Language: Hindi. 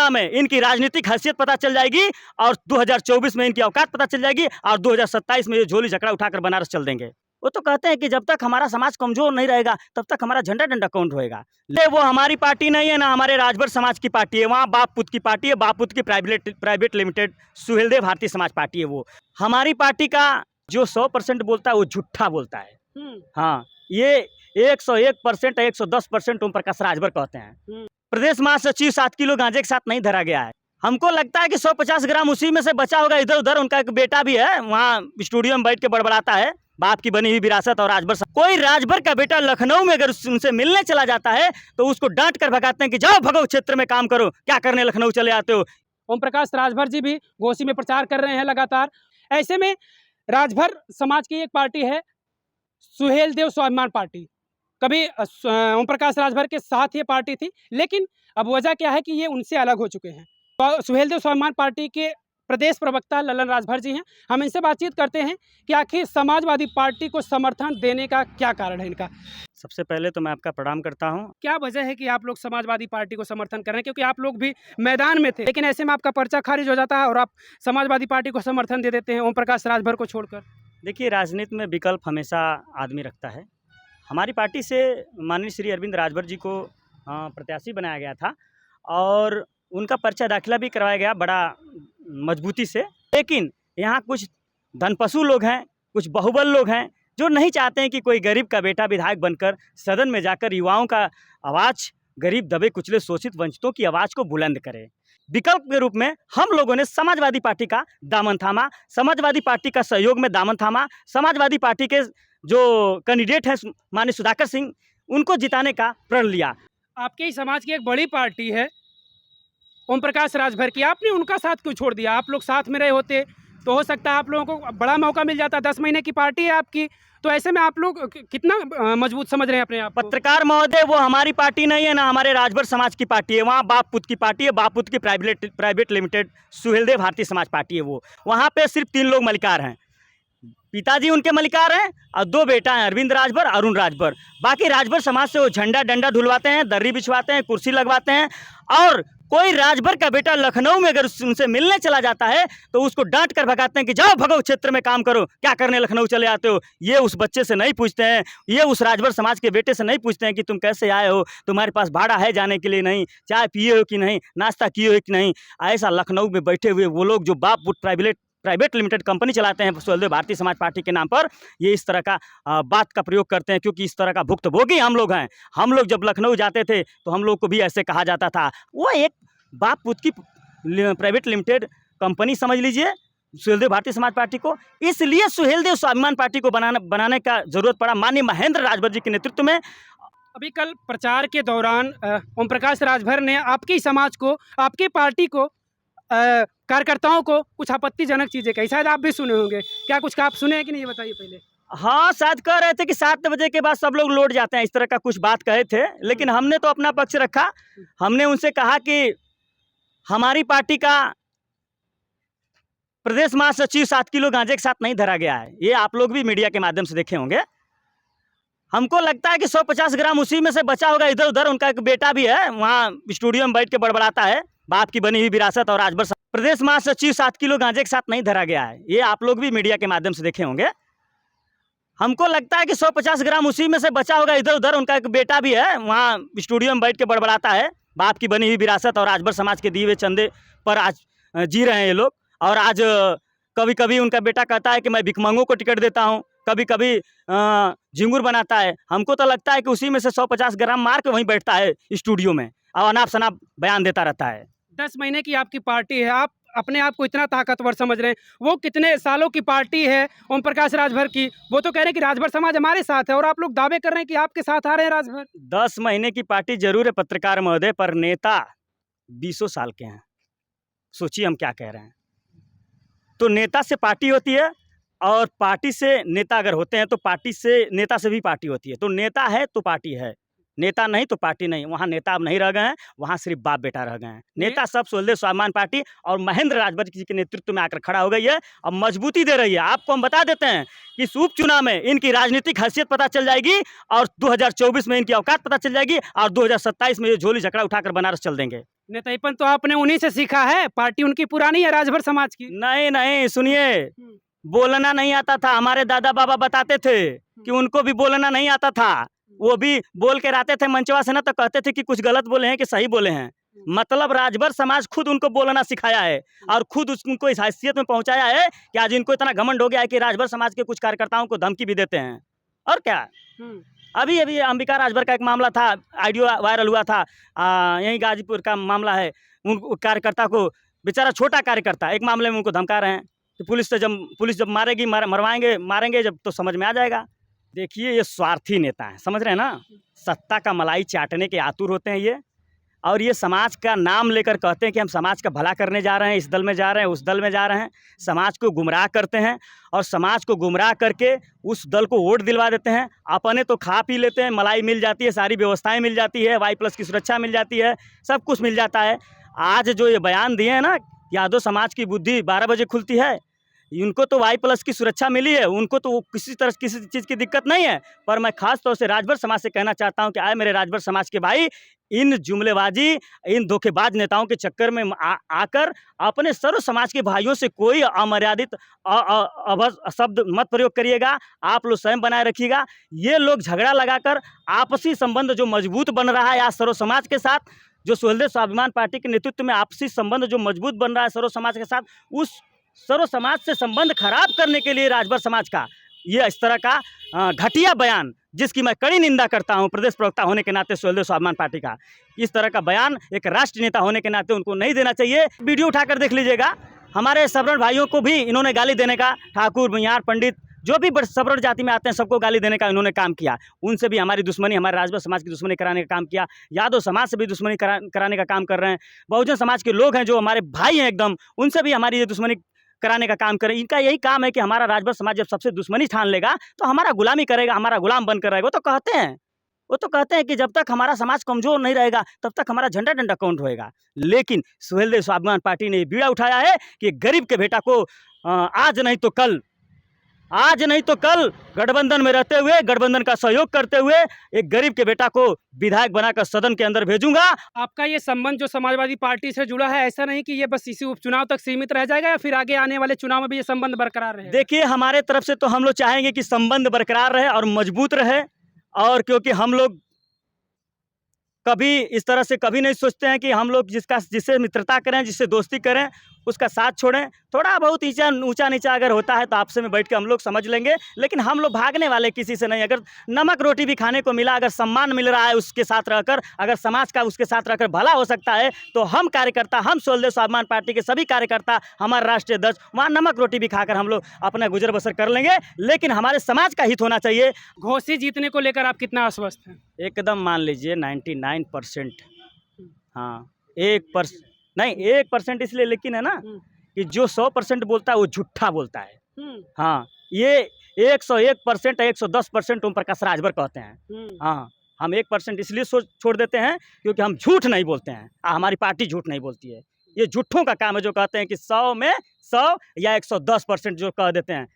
चुनाव में इनकी राजनीतिक हैसियत पता चल जाएगी और 2024 में इनकी औकात पता चल जाएगी और 2027 में ये झोली झकड़ा उठाकर बनारस चल देंगे। वो तो कहते हैं कि जब तक हमारा समाज कमजोर नहीं रहेगा तब तक हमारा झंडा डंडा कौन होएगा। ले वो हमारी पार्टी नहीं है ना हमारे राजभर समाज की पार्टी है, वहाँ बाप पुत की पार्टी है, बाप पुत की private limited Suheldev Bharatiya Samaj party है। वो हमारी पार्टी का जो 100% बोलता है वो झूठा बोलता है। हाँ, ये 101%, 110% ओम प्रकाश राजभर कहते हैं। प्रदेश महासचिव 7 किलो गांजे के साथ नहीं धरा गया है। हमको लगता है कि 150 ग्राम उसी में से बचा होगा इधर उधर। उनका एक बेटा भी है, वहाँ स्टूडियो में बैठ के बड़बड़ाता है बाप की बनी हुई विरासत और राजभर। कोई राजभर का बेटा लखनऊ में अगर उनसे मिलने चला जाता है तो उसको डांट कर भगाते हैं कि जाओ भगो क्षेत्र में काम करो, क्या करने लखनऊ चले आते हो। ओम प्रकाश राजभर जी भी घोसी में प्रचार कर रहे हैं लगातार। ऐसे में राजभर समाज की एक पार्टी है सुहेलदेव स्वाभिमान पार्टी। कभी ओम प्रकाश राजभर के साथ ये पार्टी थी, लेकिन अब वजह क्या है कि ये उनसे अलग हो चुके हैं। तो सुहेलदेव स्वाभिमान पार्टी के प्रदेश प्रवक्ता ललन राजभर जी हैं, हम इनसे बातचीत करते हैं कि आखिर समाजवादी पार्टी को समर्थन देने का क्या कारण है इनका। सबसे पहले तो मैं आपका प्रणाम करता हूं। क्या वजह है कि आप लोग समाजवादी पार्टी को समर्थन कर रहे हैं, क्योंकि आप लोग भी मैदान में थे, लेकिन ऐसे में आपका पर्चा खारिज हो जाता है और आप समाजवादी पार्टी को समर्थन दे देते हैं ओम प्रकाश राजभर को छोड़कर। देखिए, राजनीति में विकल्प हमेशा आदमी रखता है। हमारी पार्टी से माननीय श्री अरविंद राजभर जी को प्रत्याशी बनाया गया था और उनका पर्चा दाखिला भी करवाया गया बड़ा मजबूती से। लेकिन यहाँ कुछ धनपशु लोग हैं, कुछ बाहुबल लोग हैं जो नहीं चाहते हैं कि कोई गरीब का बेटा विधायक बनकर सदन में जाकर युवाओं का आवाज़, गरीब दबे कुचले शोषित वंचितों की आवाज़ को बुलंद करे। विकल्प के रूप में हम लोगों ने समाजवादी पार्टी का दामन थामा, समाजवादी पार्टी का सहयोग में दामन थामा। समाजवादी पार्टी के जो कैंडिडेट हैं माननीय सुधाकर सिंह, उनको जिताने का प्रण लिया। आपके ही समाज की एक बड़ी पार्टी है ओम प्रकाश राजभर की, आपने उनका साथ क्यों छोड़ दिया? आप लोग साथ में रहे होते तो हो सकता है आप लोगों को बड़ा मौका मिल जाता। 10 महीने की पार्टी है आपकी, तो ऐसे में आप लोग कितना मजबूत समझ रहे हैं अपने आप? पत्रकार महोदय, वो हमारी पार्टी नहीं है ना हमारे राजभर समाज की पार्टी है, वहाँ बाप पुत की पार्टी है, बाप पुत की private limited Suheldev Bharatiya Samaj party है। वो वहाँ पे सिर्फ 3 लोग मलिकार हैं। पिताजी उनके मलिकार हैं और 2 बेटा हैं, अरविंद राजभर, अरुण राजभर। बाकी राजभर समाज से वो झंडा डंडा ढुलवाते हैं, दर्री बिछवाते हैं, कुर्सी लगवाते हैं। और कोई राजभर का बेटा लखनऊ में अगर उनसे मिलने चला जाता है तो उसको डांट कर भगाते हैं कि जाओ भगो क्षेत्र में काम करो, क्या करने लखनऊ चले आते हो। ये उस बच्चे से नहीं पूछते हैं, ये उस राजभर समाज के बेटे से नहीं पूछते हैं कि तुम कैसे आए हो, तुम्हारे पास भाड़ा है जाने के लिए नहीं, चाय पिए हो कि नहीं, नाश्ता किए हो कि नहीं। ऐसा लखनऊ में बैठे हुए वो लोग जो बाप पुत प्राइवेट लिमिटेड कंपनी चलाते हैं सुहेलदेव भारतीय समाज पार्टी के नाम पर, ये इस तरह का बात का प्रयोग करते हैं, क्योंकि इस तरह का भुक्तभोगी हम लोग हैं। हम लोग जब लखनऊ जाते थे तो हम लोग को भी ऐसे कहा जाता था। वो एक बाप पुत की प्राइवेट लिमिटेड कंपनी समझ लीजिए सुहेलदेव भारतीय समाज पार्टी को। इसलिए सुहेलदेव स्वाभिमान पार्टी को बनाने का जरूरत पड़ा माननीय महेंद्र राजभर जी के नेतृत्व में। अभी कल प्रचार के दौरान ओम प्रकाश राजभर ने आपकी समाज को, आपकी पार्टी को, कार्यकर्ताओं को कुछ आपत्तिजनक चीज़ें कही, शायद आप भी सुने होंगे। क्या कुछ आप सुने हैं कि नहीं, बताइए पहले। हाँ, शायद कह रहे थे कि 7 बजे के बाद सब लोग लौट जाते हैं, इस तरह का कुछ बात कहे थे। लेकिन हमने तो अपना पक्ष रखा। हमने उनसे कहा कि हमारी पार्टी का प्रदेश महासचिव 7 किलो गांजे के साथ नहीं धरा गया है। ये आप लोग भी मीडिया के माध्यम से देखे होंगे। हमको लगता है कि 150 ग्राम उसी में से बचा होगा इधर उधर। उनका एक बेटा भी है, वहाँ स्टूडियो में बैठ के बड़बड़ाता है बाप की बनी हुई विरासत और राजभर। प्रदेश महासचिव 7 किलो गांजे के साथ नहीं धरा गया है। ये आप लोग भी मीडिया के माध्यम से देखे होंगे। हमको लगता है कि 150 ग्राम उसी में से बचा होगा इधर उधर। उनका एक बेटा भी है, वहाँ स्टूडियो में बैठ के बड़बड़ाता है बाप की बनी हुई विरासत और राजभर समाज के दिए हुए चंदे पर आज जी रहे हैं ये लोग। और आज कभी कभी उनका बेटा कहता है कि मैं भिखमंगों को टिकट देता हूँ, कभी कभी झिंगुर बनाता है। हमको तो लगता है कि उसी में से 150 ग्राम मार के वहीं बैठता है स्टूडियो में और अनाप शनाप बयान देता रहता है। 10 महीने की आपकी पार्टी है, आप अपने आप को इतना ताकतवर समझ रहे हैं। वो कितने सालों की पार्टी है ओम प्रकाश राजभर की, वो तो कह रहे हैं कि राजभर समाज हमारे साथ है और आप लोग दावे कर रहे हैं कि आपके साथ आ रहे हैं राजभर। 10 महीने की पार्टी जरूर है पत्रकार महोदय, पर नेता 20 साल के हैं। सोचिए हम क्या कह रहे हैं। तो नेता से पार्टी होती है और पार्टी से नेता अगर होते हैं तो पार्टी से नेता से भी पार्टी होती है। तो नेता है तो पार्टी है, नेता नहीं तो पार्टी नहीं। वहाँ नेता अब नहीं रह गए हैं, वहाँ सिर्फ बाप बेटा रह गए हैं। नेता सब सुहेलदेव स्वाभिमान पार्टी और महेंद्र राजभर जी के नेतृत्व में आकर खड़ा हो गई है, अब मजबूती दे रही है। आपको हम बता देते हैं कि इस उपचुनाव में इनकी राजनीतिक हैसियत पता चल जाएगी और 2024 में इनकी औकात पता चल जाएगी और 2027 में ये झोली झकड़ा उठाकर बनारस चल देंगे। नेताईपन तो आपने उन्हीं से सीखा है, पार्टी उनकी पुरानी है राजभर समाज की। नहीं नहीं, सुनिए, बोलना नहीं आता था। हमारे दादा बाबा बताते थे कि उनको भी बोलना नहीं आता था। वो भी बोल के आते थे मंचवा से ना, तो कहते थे कि कुछ गलत बोले हैं कि सही बोले हैं। मतलब राजभर समाज खुद उनको बोलना सिखाया है और खुद उनको इस हैसियत में पहुंचाया है कि आज इनको इतना घमंड हो गया है कि राजभर समाज के कुछ कार्यकर्ताओं को धमकी भी देते हैं। और क्या, अभी अभी अंबिका राजभर का एक मामला था, ऑडियो वायरल हुआ था, यहीं गाजीपुर का मामला है। उन कार्यकर्ता को, बेचारा छोटा कार्यकर्ता, एक मामले में उनको धमका रहे हैं कि पुलिस जब मारेगी, मारेंगे जब, तो समझ में आ जाएगा। देखिए, ये स्वार्थी नेता हैं, समझ रहे हैं ना, सत्ता का मलाई चाटने के आतुर होते हैं ये। और ये समाज का नाम लेकर कहते हैं कि हम समाज का भला करने जा रहे हैं, इस दल में जा रहे हैं, उस दल में जा रहे हैं, समाज को गुमराह करते हैं और समाज को गुमराह करके उस दल को वोट दिलवा देते हैं। अपने तो खा पी लेते हैं, मलाई मिल जाती है, सारी व्यवस्थाएं मिल जाती है, Y+ की सुरक्षा मिल जाती है, सब कुछ मिल जाता है। आज जो ये बयान दिए हैं ना, यादव समाज की बुद्धि 12 बजे खुलती है, इनको तो Y+ की सुरक्षा मिली है, उनको तो किसी चीज़ की दिक्कत नहीं है। पर मैं खास तौर से राजभर समाज से कहना चाहता हूं कि आए मेरे राजभर समाज के भाई, इन जुमलेबाजी, इन धोखेबाज नेताओं के चक्कर में आकर अपने सर्व समाज के भाइयों से कोई अमर्यादित शब्द मत प्रयोग करिएगा। आप लोग स्वयं बनाए रखिएगा। ये लोग झगड़ा लगाकर आपसी संबंध जो मजबूत बन रहा है आज सर्व समाज के साथ, जो सुहेलदेव स्वाभिमान पार्टी के नेतृत्व में आपसी संबंध जो मजबूत बन रहा है सर्व समाज के साथ, उस सर्व समाज से संबंध खराब करने के लिए राजभर समाज का ये इस तरह का घटिया बयान, जिसकी मैं कड़ी निंदा करता हूं प्रदेश प्रवक्ता होने के नाते सुहेलदेव स्वाभिमान पार्टी का, इस तरह का बयान एक राष्ट्रीय नेता होने के नाते उनको नहीं देना चाहिए। वीडियो उठाकर देख लीजिएगा। हमारे सवर्ण भाइयों को भी इन्होंने गाली देने का, ठाकुर, भुइयार, पंडित, जो भी सवर्ण जाति में आते हैं सबको गाली देने का इन्होंने काम किया। उनसे भी हमारी दुश्मनी, हमारे राजभर समाज की दुश्मनी कराने का काम किया। यादव समाज से भी दुश्मनी कराने का काम कर रहे हैं। बहुजन समाज के लोग हैं जो हमारे भाई हैं एकदम, उनसे भी हमारी ये दुश्मनी कराने का काम करें। इनका यही काम है कि हमारा राजभर समाज जब सबसे दुश्मनी ठान लेगा तो हमारा गुलामी करेगा, हमारा गुलाम बनकर रहेगा। वो तो कहते हैं कि जब तक हमारा समाज कमजोर नहीं रहेगा तब तक हमारा झंडा डंडा कौन होएगा। लेकिन सुहेलदेव स्वाभिमान पार्टी ने बीड़ा उठाया है कि गरीब के बेटा को आज नहीं तो कल गठबंधन में रहते हुए, गठबंधन का सहयोग करते हुए एक गरीब के बेटा को विधायक बनाकर सदन के अंदर भेजूंगा। आपका ये संबंध जो समाजवादी पार्टी से जुड़ा है, ऐसा नहीं कि ये बस इसी उपचुनाव तक सीमित रह जाएगा या फिर आगे आने वाले चुनाव में भी ये संबंध बरकरार रहे? देखिए, हमारे तरफ से तो हम लोग चाहेंगे कि संबंध बरकरार रहे और मजबूत रहे, और क्योंकि हम लोग कभी इस तरह से कभी नहीं सोचते हैं कि हम लोग जिससे मित्रता करें, जिससे दोस्ती करें, उसका साथ छोड़ें। थोड़ा बहुत ऊंचा नीचा अगर होता है तो आपसे में बैठ के हम लोग समझ लेंगे, लेकिन हम लोग भागने वाले किसी से नहीं। अगर नमक रोटी भी खाने को मिला, अगर सम्मान मिल रहा है उसके साथ रहकर, अगर समाज का उसके साथ रहकर भला हो सकता है, तो हम कार्यकर्ता, हम सुहेलदेव स्वाभिमान पार्टी के सभी कार्यकर्ता, हमारे राष्ट्रीय अध्यक्ष, वहाँ नमक रोटी भी खाकर हम लोग अपना गुजर बसर कर लेंगे। लेकिन हमारे समाज का हित होना चाहिए। घोसी जीतने को लेकर आप कितना आश्वस्त हैं? एकदम मान लीजिए 99%। हाँ, 1% इसलिए लेकिन है ना कि जो 100% बोलता है वो झूठा बोलता है। हाँ, ये 101%, 110% ओम प्रकाश राजभर कहते हैं। हाँ, हम 1% इसलिए छोड़ देते हैं क्योंकि हम झूठ नहीं बोलते हैं। हमारी पार्टी झूठ नहीं बोलती है। ये झूठों का काम है जो कहते हैं कि 100 में 100 या 110% जो कह देते हैं।